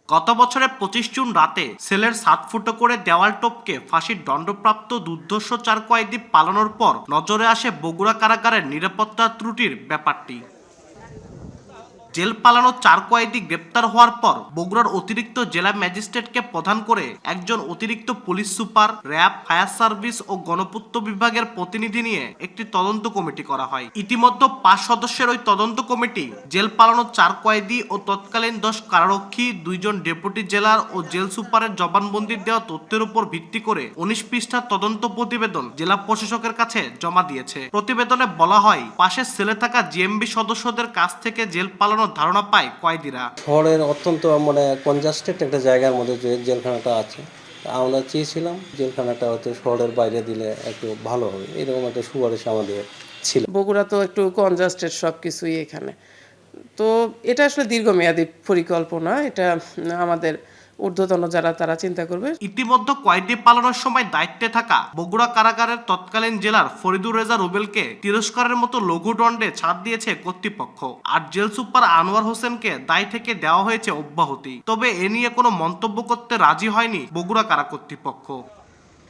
গত বছরের 25 জুন রাতে সেলের 7 ফুটো করে দেওয়াল টপকে ফাঁসির দণ্ডপ্রাপ্ত দুর্ধর্ষ 4 কয়েদি পালানোর পর নজরে আসে বগুড়া কারাগারের নিরাপত্তা ত্রুটির ব্যাপারটি। জেল পালানো 4 কয়েদি গ্রেপ্তার হওয়ার পর বগুড়ার অতিরিক্ত জেলা ম্যাজিস্ট্রেটকে প্রধান করে একজন অতিরিক্ত police super, RAB, fire service ও গণপূর্ত বিভাগের প্রতিনিধি নিয়ে একটি তদন্ত কমিটি করা হয়। ইতিমধ্যে 5 সদস্যের ওই তদন্ত কমিটি জেল পালানো 4 কয়েদি ও তৎকালীন 10 কারারক্ষী, 2 জন ডেপুটি জেলার ও জেল সুপারের জবানবন্দির দেওয়া তথ্যের উপর ভিত্তি করে 19 পৃষ্ঠার তদন্ত প্রতিবেদন জেলা প্রশাসকের কাছে জমা দিয়েছে। প্রতিবেদনে বলা হয়, পাশের সেলে থাকা জিএমবি সদস্যদের কাছ থেকে জেল পালানো ধারণা পায় কয়েদিরা। শহরের অত্যন্ত কনজাস্টেড একটা জায়গার মধ্যে যে জেলখানাটা আছে, আমরা চেয়েছিলাম জেলখানাটা হয়তো শহরের বাইরে দিলে একটু ভালো হবে, এরকম একটা সুপারিশ আমাদের ছিল। বগুড়া তো একটু কনজাস্টেড সব কিছুই এখানে, তো এটা আসলে দীর্ঘমেয়াদী পরিকল্পনা, এটা আমাদের ঊর্ধ্বতন যারা তারা চিন্তা করবে। ইতিমধ্যে কয়েদি পালানোর সময় দায়িত্বে থাকা বগুড়া কারাগারের তৎকালীন জেলার ফরিদুর রেজা রুবেলকে তিরস্কারের মতো লঘু দণ্ডে ছাড় দিয়েছে কর্তৃপক্ষ, আর জেল সুপার আনোয়ার হোসেনকে দায় থেকে দেওয়া হয়েছে অব্যাহতি। তবে এ নিয়ে কোনো মন্তব্য করতে রাজি হয়নি বগুড়া কারা কর্তৃপক্ষ।